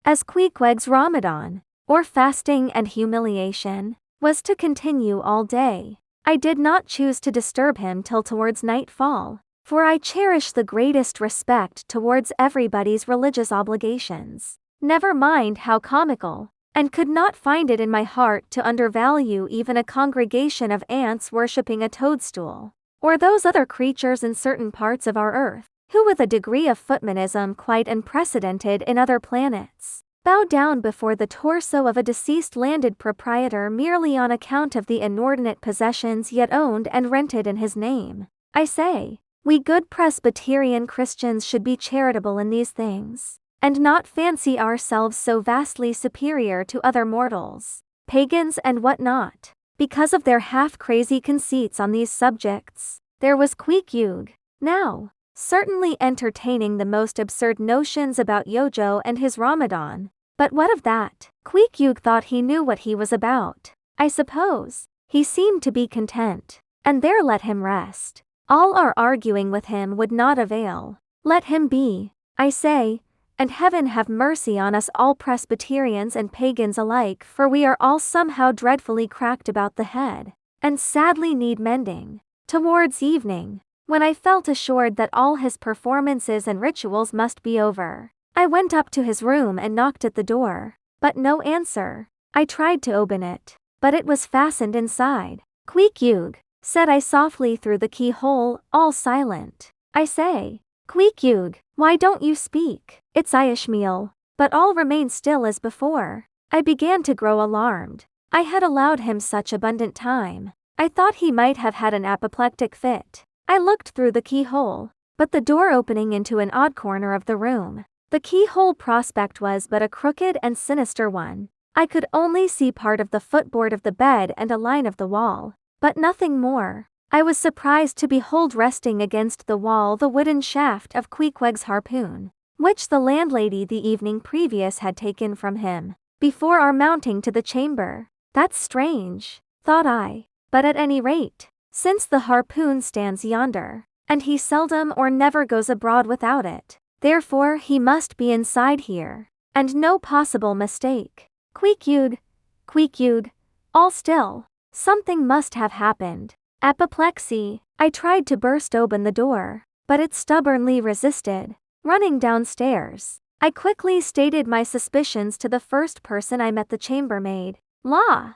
as Queequeg's Ramadan, or fasting and humiliation, was to continue all day. I did not choose to disturb him till towards nightfall, for I cherish the greatest respect towards everybody's religious obligations, never mind how comical, and could not find it in my heart to undervalue even a congregation of ants worshipping a toadstool, or those other creatures in certain parts of our earth, who with a degree of footmanism quite unprecedented in other planets, bow down before the torso of a deceased landed proprietor merely on account of the inordinate possessions yet owned and rented in his name. I say, we good Presbyterian Christians should be charitable in these things, and not fancy ourselves so vastly superior to other mortals, pagans and what not, because of their half-crazy conceits on these subjects. There was Queequeg, now, certainly entertaining the most absurd notions about Yojo and his Ramadan. But what of that? Queequeg thought he knew what he was about. I suppose. He seemed to be content. And there let him rest. All our arguing with him would not avail. Let him be, I say, and heaven have mercy on us all Presbyterians and pagans alike, for we are all somehow dreadfully cracked about the head, and sadly need mending. Towards evening, when I felt assured that all his performances and rituals must be over, I went up to his room and knocked at the door, but no answer. I tried to open it, but it was fastened inside. Queequeg, said I softly through the keyhole, all silent. I say, Queequeg, why don't you speak? It's Ishmael. But all remained still as before. I began to grow alarmed. I had allowed him such abundant time. I thought he might have had an apoplectic fit. I looked through the keyhole, but the door opening into an odd corner of the room. The keyhole prospect was but a crooked and sinister one. I could only see part of the footboard of the bed and a line of the wall, but nothing more. I was surprised to behold resting against the wall the wooden shaft of Queequeg's harpoon, which the landlady the evening previous had taken from him, before our mounting to the chamber. That's strange, thought I, but at any rate, since the harpoon stands yonder, and he seldom or never goes abroad without it, therefore he must be inside here, and no possible mistake. Queequeg, Queequeg, all still. Something must have happened. Apoplexy. I tried to burst open the door, but it stubbornly resisted. Running downstairs, I quickly stated my suspicions to the first person I met, the chambermaid. La,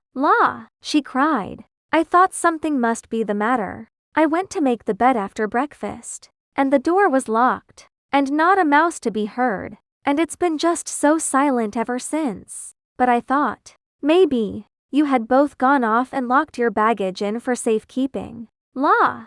she cried. I thought something must be the matter. I went to make the bed after breakfast, and the door was locked, and not a mouse to be heard, and it's been just so silent ever since. But I thought, maybe you had both gone off and locked your baggage in for safekeeping. La,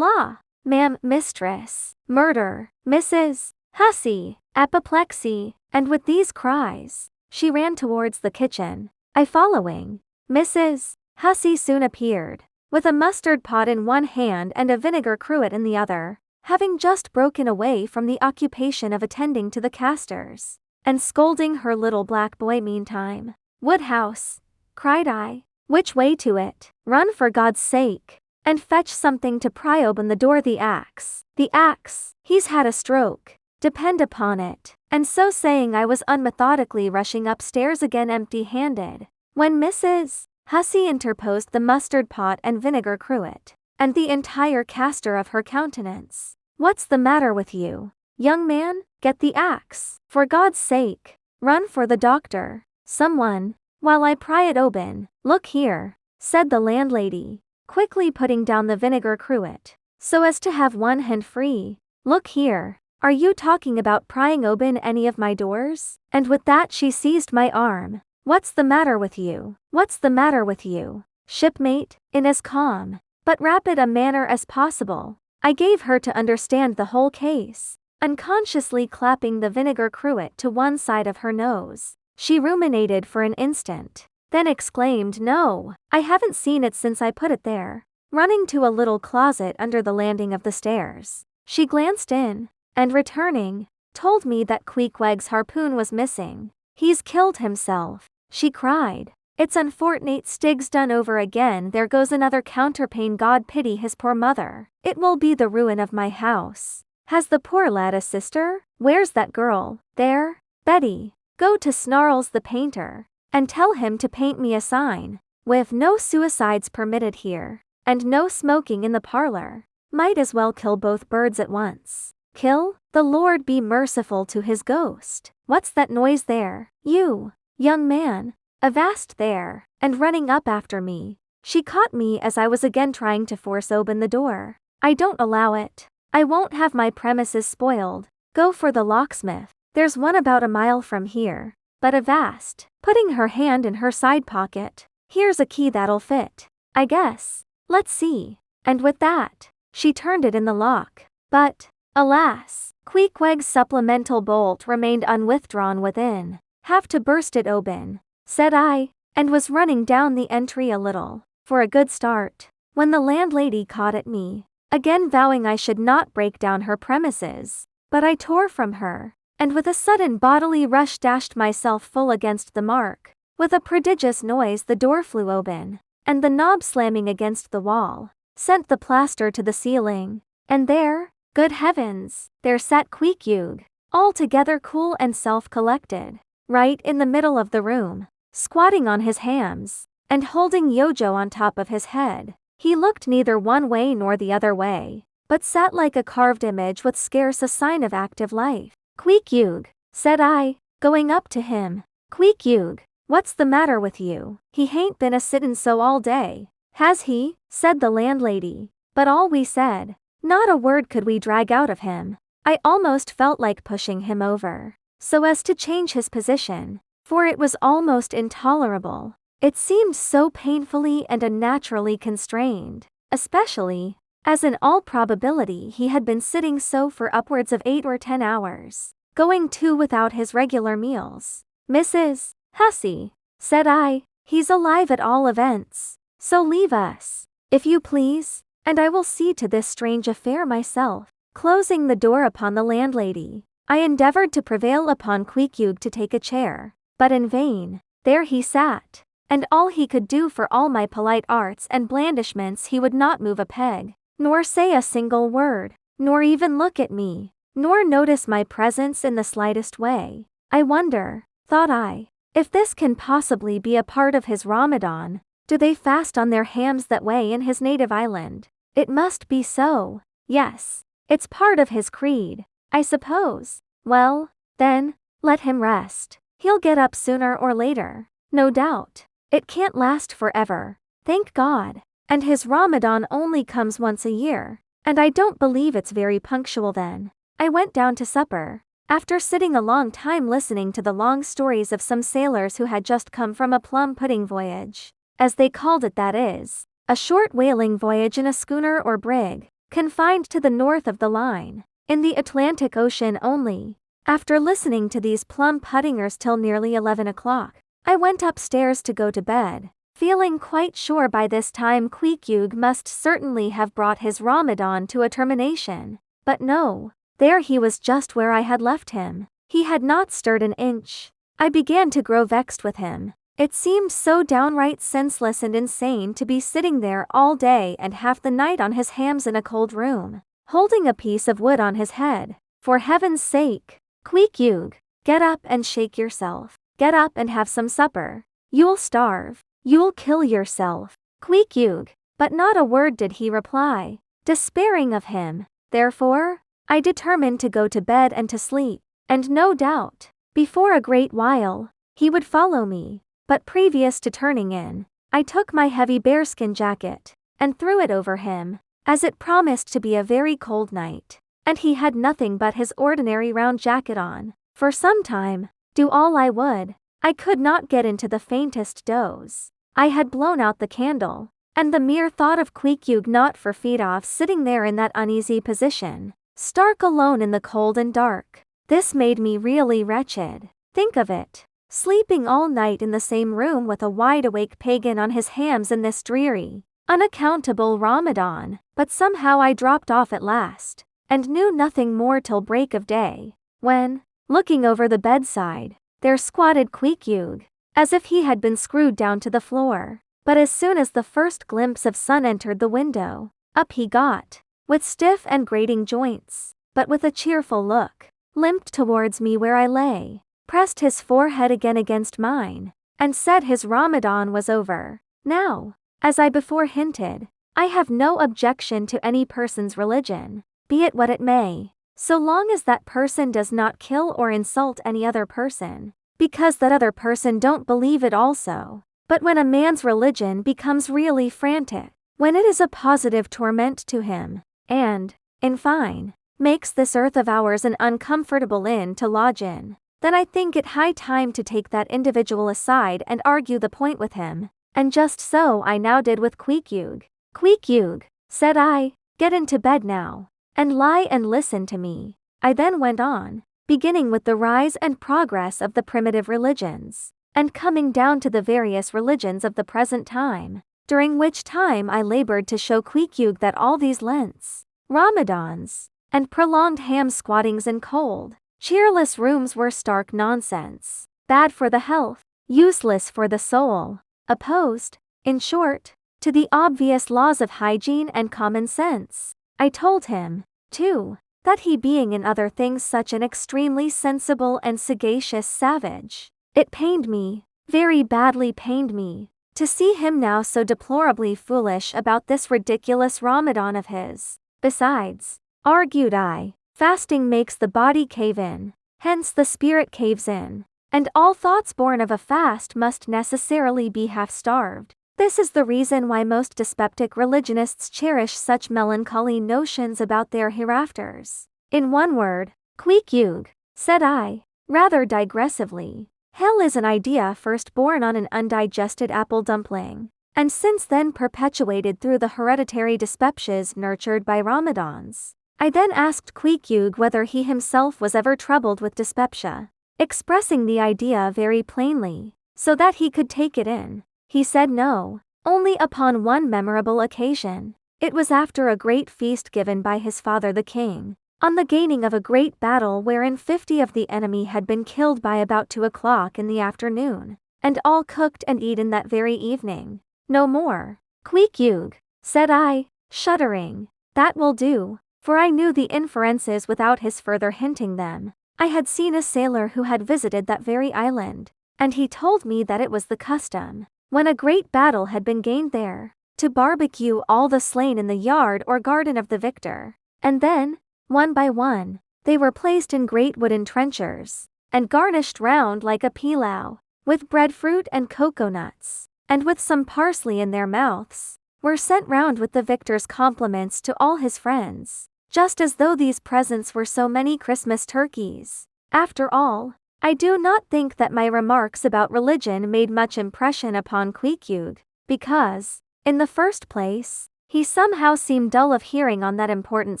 ma'am, mistress, murder, Mrs. Hussey, apoplexy, and with these cries, she ran towards the kitchen, I following. Mrs. Hussey soon appeared, with a mustard pot in one hand and a vinegar cruet in the other, having just broken away from the occupation of attending to the castors, and scolding her little black boy meantime. Woodhouse, cried I, which way to it? Run for God's sake, and fetch something to pry open the door. The axe, he's had a stroke, depend upon it. And so saying, I was unmethodically rushing upstairs again empty-handed, when Mrs. Hussey interposed the mustard pot and vinegar cruet, and the entire castor of her countenance. What's the matter with you, young man? Get the axe, for God's sake. Run for the doctor, someone, while I pry it open. Look here, said the landlady, quickly putting down the vinegar cruet, so as to have one hand free. Look here, are you talking about prying open any of my doors? And with that she seized my arm. What's the matter with you? What's the matter with you, shipmate? In as calm, but rapid a manner as possible, I gave her to understand the whole case, unconsciously clapping the vinegar cruet to one side of her nose. She ruminated for an instant, then exclaimed, No, I haven't seen it since I put it there. Running to a little closet under the landing of the stairs, she glanced in, and returning, told me that Queequeg's harpoon was missing. He's killed himself, she cried. It's unfortunate Stig's done over again. There goes another counterpane. God pity his poor mother. It will be the ruin of my house. Has the poor lad a sister? Where's that girl? There, Betty. Go to Snarls the painter, and tell him to paint me a sign, with no suicides permitted here, and no smoking in the parlor. Might as well kill both birds at once. Kill? The Lord be merciful to his ghost. What's that noise there? You, young man. Avast there, and running up after me. She caught me as I was again trying to force open the door. I don't allow it. I won't have my premises spoiled. Go for the locksmith. There's one about a mile from here. But avast, putting her hand in her side pocket. Here's a key that'll fit, I guess. Let's see. And with that, she turned it in the lock. But, alas, Queequeg's supplemental bolt remained unwithdrawn within. Have to burst it open, said I, and was running down the entry a little, for a good start, when the landlady caught at me, again vowing I should not break down her premises. But I tore from her, and with a sudden bodily rush dashed myself full against the mark. With a prodigious noise the door flew open, and the knob slamming against the wall sent the plaster to the ceiling. And there, good heavens, there sat Queequeg, altogether cool and self-collected, right in the middle of the room, squatting on his hams, and holding Yojo on top of his head. He looked neither one way nor the other way, but sat like a carved image with scarce a sign of active life. Queequeg, said I, going up to him. Queequeg, what's the matter with you? He hain't been a sittin' so all day, has he? Said the landlady. But all we said, not a word could we drag out of him. I almost felt like pushing him over, so as to change his position, for it was almost intolerable. It seemed so painfully and unnaturally constrained, especially as in all probability he had been sitting so for upwards of 8 or 10 hours, going too without his regular meals. Mrs. Hussey, said I, he's alive at all events, so leave us, if you please, and I will see to this strange affair myself. Closing the door upon the landlady, I endeavored to prevail upon Queequeg to take a chair, but in vain. There he sat, and all he could do for all my polite arts and blandishments he would not move a peg, nor say a single word, nor even look at me, nor notice my presence in the slightest way. I wonder, thought I, if this can possibly be a part of his Ramadan. Do they fast on their hams that way in his native island? It must be so. Yes, it's part of his creed, I suppose. Well, then, let him rest. He'll get up sooner or later, no doubt. It can't last forever, thank God. And his Ramadan only comes once a year, and I don't believe it's very punctual then. I went down to supper, after sitting a long time listening to the long stories of some sailors who had just come from a plum pudding voyage, as they called it, that is, a short whaling voyage in a schooner or brig, confined to the north of the line, in the Atlantic Ocean only. After listening to these plum puddingers till nearly 11 o'clock, I went upstairs to go to bed, feeling quite sure by this time Queequeg must certainly have brought his Ramadan to a termination. But no, there he was just where I had left him. He had not stirred an inch. I began to grow vexed with him. It seemed so downright senseless and insane to be sitting there all day and half the night on his hams in a cold room, holding a piece of wood on his head. For heaven's sake, Queequeg, get up and shake yourself. Get up and have some supper. You'll starve. You'll kill yourself. Queequeg. But not a word did he reply. Despairing of him, therefore, I determined to go to bed and to sleep, and no doubt, before a great while, he would follow me. But previous to turning in, I took my heavy bearskin jacket, and threw it over him, as it promised to be a very cold night, and he had nothing but his ordinary round jacket on. For some time, do all I would, I could not get into the faintest doze. I had blown out the candle, and the mere thought of Queequeg not 4 feet off sitting there in that uneasy position, stark alone in the cold and dark, this made me really wretched. Think of it. Sleeping all night in the same room with a wide-awake pagan on his hams in this dreary, unaccountable Ramadan. But somehow I dropped off at last, and knew nothing more till break of day, when, looking over the bedside, there squatted Queequeg, as if he had been screwed down to the floor. But as soon as the first glimpse of sun entered the window, up he got, with stiff and grating joints, but with a cheerful look, limped towards me where I lay, pressed his forehead again against mine, and said his Ramadan was over. Now, as I before hinted, I have no objection to any person's religion, be it what it may, so long as that person does not kill or insult any other person, because that other person don't believe it also. But when a man's religion becomes really frantic, when it is a positive torment to him, and, in fine, makes this earth of ours an uncomfortable inn to lodge in, then I think it high time to take that individual aside and argue the point with him, and just so I now did with Queequeg. Queequeg, said I, get into bed now, and lie and listen to me. I then went on, beginning with the rise and progress of the primitive religions, and coming down to the various religions of the present time, during which time I labored to show Queequeg that all these Lents, Ramadans, and prolonged ham-squattings in cold, cheerless rooms were stark nonsense, bad for the health, useless for the soul, opposed, in short, to the obvious laws of hygiene and common sense. I told him, too, that he being in other things such an extremely sensible and sagacious savage, it pained me, very badly pained me, to see him now so deplorably foolish about this ridiculous Ramadan of his. Besides, argued I, fasting makes the body cave in, hence the spirit caves in, and all thoughts born of a fast must necessarily be half-starved. This is the reason why most dyspeptic religionists cherish such melancholy notions about their hereafters. In one word, Queequeg, said I, rather digressively, hell is an idea first born on an undigested apple dumpling, and since then perpetuated through the hereditary dyspepsias nurtured by Ramadans. I then asked Queequeg whether he himself was ever troubled with dyspepsia, expressing the idea very plainly, so that he could take it in. He said no, only upon one memorable occasion. It was after a great feast given by his father the king, on the gaining of a great battle wherein 50 of the enemy had been killed by about 2 o'clock in the afternoon, and all cooked and eaten that very evening. No more. Queequeg, said I, shuddering. That will do, for I knew the inferences without his further hinting them. I had seen a sailor who had visited that very island, and he told me that it was the custom, when a great battle had been gained there, to barbecue all the slain in the yard or garden of the victor, and then, one by one, they were placed in great wooden trenchers, and garnished round like a pilau, with breadfruit and cocoa-nuts, and with some parsley in their mouths, were sent round with the victor's compliments to all his friends, just as though these presents were so many Christmas turkeys. After all, I do not think that my remarks about religion made much impression upon Queequeg, because, in the first place, he somehow seemed dull of hearing on that important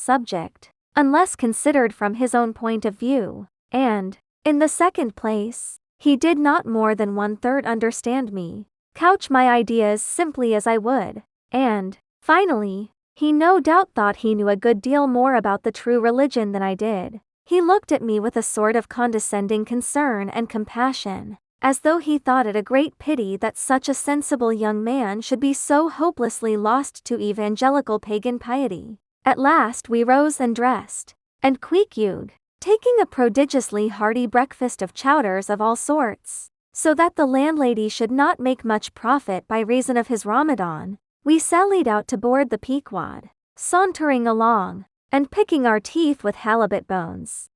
subject, unless considered from his own point of view, and, in the second place, he did not more than 1/3 understand me, couch my ideas simply as I would, and, finally, he no doubt thought he knew a good deal more about the true religion than I did. He looked at me with a sort of condescending concern and compassion, as though he thought it a great pity that such a sensible young man should be so hopelessly lost to evangelical pagan piety. At last we rose and dressed, and Queequeg, taking a prodigiously hearty breakfast of chowders of all sorts, so that the landlady should not make much profit by reason of his Ramadan, we sallied out to board the Pequod, sauntering along, and picking our teeth with halibut bones.